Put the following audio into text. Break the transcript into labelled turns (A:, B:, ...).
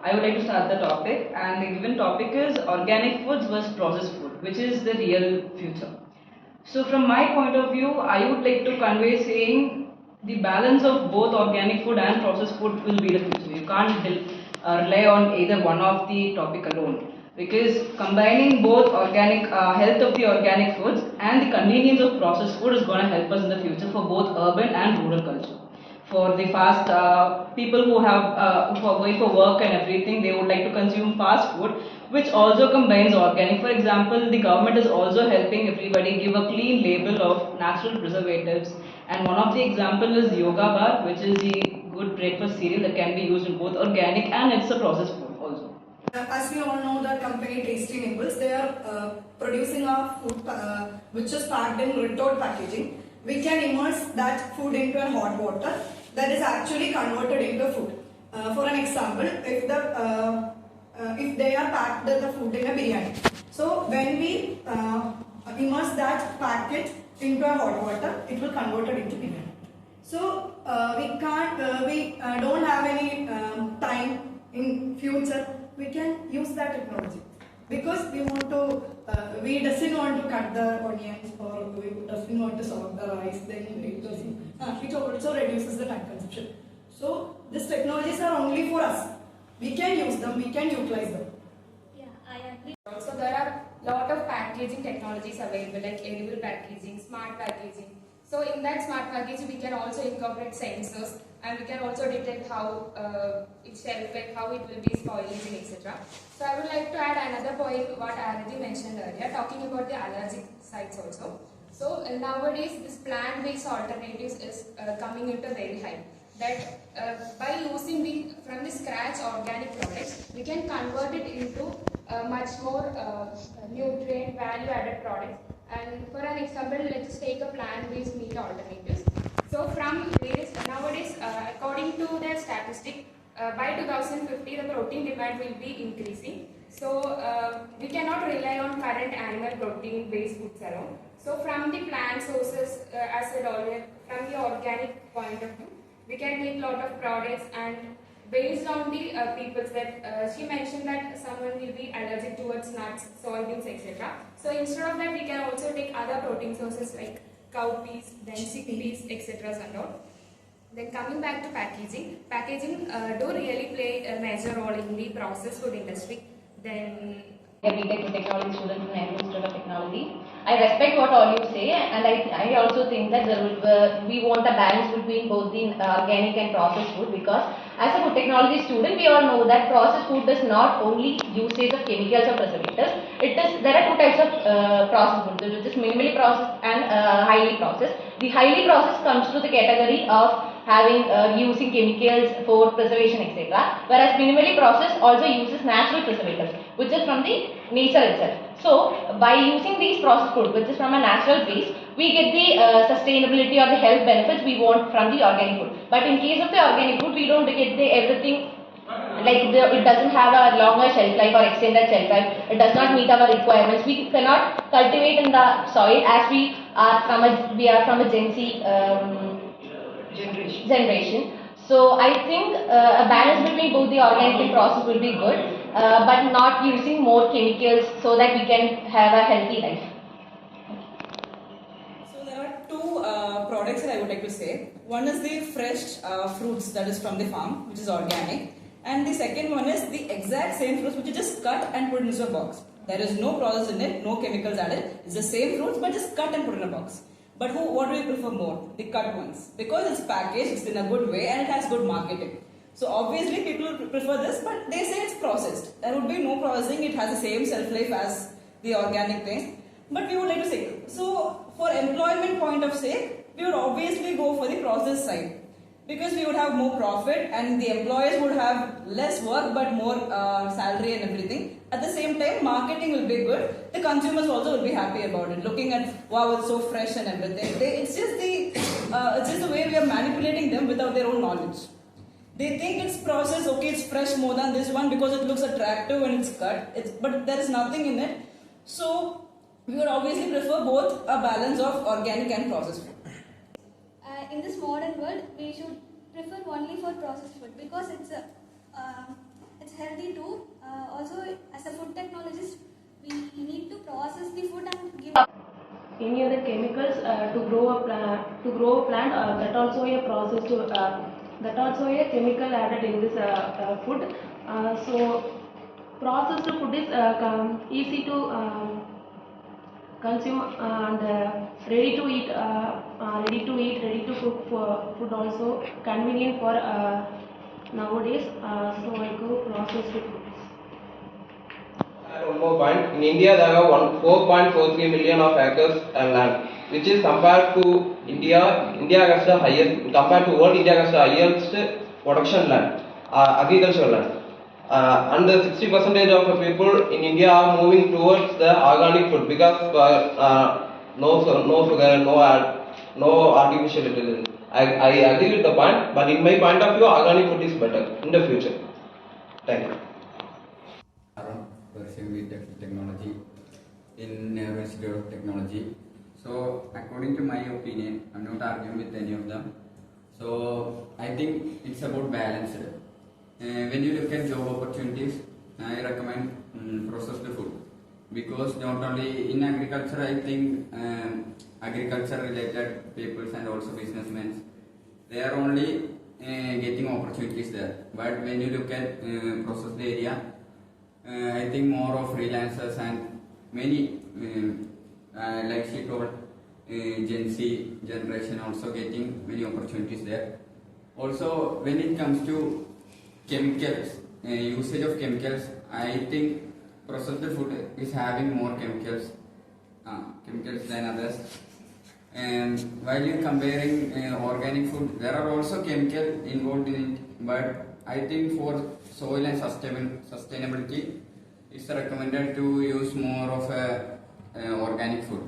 A: I would like to start the topic, and the given topic is organic foods versus processed food, which is the real future. So, from my point of view, I would like to convey saying the balance of both organic food and processed food will be the future. You can't rely on either one of the topic alone, because combining both organic health of the organic foods and the convenience of processed food is going to help us in the future for both urban and rural culture. For the fast people who are going for work and everything, they would like to consume fast food, which also combines organic. For example, the government is also helping everybody give a clean label of natural preservatives, and one of the example is yoga bar, which is the good breakfast cereal that can be used in both organic and it's a processed food also.
B: As we all know, the company Tasty Nibbles, they are producing a food which is packed in retort packaging. We can immerse that food into a hot water that is actually converted into food. For an example, if they are packed the food in a biryani, so when we immerse that packet into a hot water, it will convert it into biryani. So we don't have any time in future. We can use that technology because we doesn't want to cut the onions or we doesn't want to soak the rice. Then it also reduces the time consumption. So these technologies are only for us. We can use them. We can utilize them.
C: Yeah, I agree. Also, there are lot of packaging technologies available, like edible packaging, smart packaging. So in that smart packaging, we can also incorporate sensors, and we can also detect how its shelf life, how it will be spoiling, etc. So I would like to add another point what Arati mentioned earlier, talking about the allergic sites also. So nowadays, this plant-based alternatives is coming into very high. That by using from the scratch organic products, we can convert it into much more nutrient value-added products. And for an example, let's take a plant-based meat alternatives. So from various nowadays, according to the statistic, by 2050 the protein demand will be increasing. So we cannot rely on current animal protein-based foods alone. So from the plant sources, as said earlier, from the organic point of view, we can make lot of products, and based on the people's that she mentioned that someone will be allergic towards nuts, soybeans, etc. So instead of that, we can also take other protein sources like cowpeas, then chickpeas, etc. and all. Then coming back to packaging, do really play a major role in the processed food industry. Then
D: a BTech technology student from Nehru Institute of Technology. I respect what all you say, and I also think that we want a balance between both the organic and processed food, because as a food technology student, we all know that processed food does not only usage of chemicals or preservatives. There are two types of processed food, which is minimally processed and highly processed. The highly processed comes to the category of having using chemicals for preservation, etc. Whereas minimally processed also uses natural preservatives, which is from the nature itself. So by using these processed food, which is from a natural base, we get the sustainability or the health benefits we want from the organic food. But in case of the organic food, we don't get everything. It doesn't have a longer shelf life or extended shelf life. It does not meet our requirements. We cannot cultivate in the soil, as we are from a Gen Z generation. So I think a balance between both the organic and processed will be good, but not using more chemicals so that we can have a healthy life.
E: So there are two products that I would like to say. One is the fresh fruits that is from the farm, which is organic, and the second one is the exact same fruits which is just cut and put into a box. There is no process in it, no chemicals added. It's the same fruits but just cut and put in a box. But what do we prefer more? The cut ones. Because it's packaged, it's in a good way, and it has good marketing. So obviously people prefer this, but they say it's processed. There would be no processing, it has the same shelf life as the organic thing. But we would like to say, so for employment point of sake, we would obviously go for the process side. Because we would have more profit and the employers would have less work but more salary and everything. At the same time, marketing will be good. The consumers also will be happy about it. Looking at, wow, it's so fresh and everything. It's just the way we are manipulating them without their own knowledge. They think it's processed, okay, it's fresh more than this one because it looks attractive and it's cut. But there is nothing in it. So we would obviously prefer both a balance of organic and processed food.
F: In this modern world, we should prefer only for processed food because it's healthy. healthy too. Also, as a food technologist, we need to process the food and give.
D: Any other chemicals to grow a plant, that also a process to that also a chemical added in this food. So processed food is easy to consume and ready to eat, ready to cook for food also convenient for nowadays. So I go processed food.
G: Add one more point. In India, there are 4.43 million of acres and land, which is compared to India. India has the highest compared to world. India has the highest production land, agricultural land, and the 60% of the people in India are moving towards the organic food because no sugar, no artificial intelligence. I agree with the point, but in my point of view, organic food is better in the future. Thank you.
H: Pursuing with technology in Nehru Institute of Technology. So, according to my opinion, I'm not arguing with any of them. So, I think it's about balance. When you look at job opportunities, I recommend processed food because not only in agriculture, I think agriculture related people and also businessmen, they are only getting opportunities there. But when you look at processed area, I think more of freelancers and many, like she told, Gen Z generation also getting many opportunities there. Also, when it comes to chemicals, usage of chemicals, I think processed food is having more chemicals than others. And while you're comparing organic food, there are also chemicals involved in it, but I think for soil and sustainability, it's recommended to use more of organic food.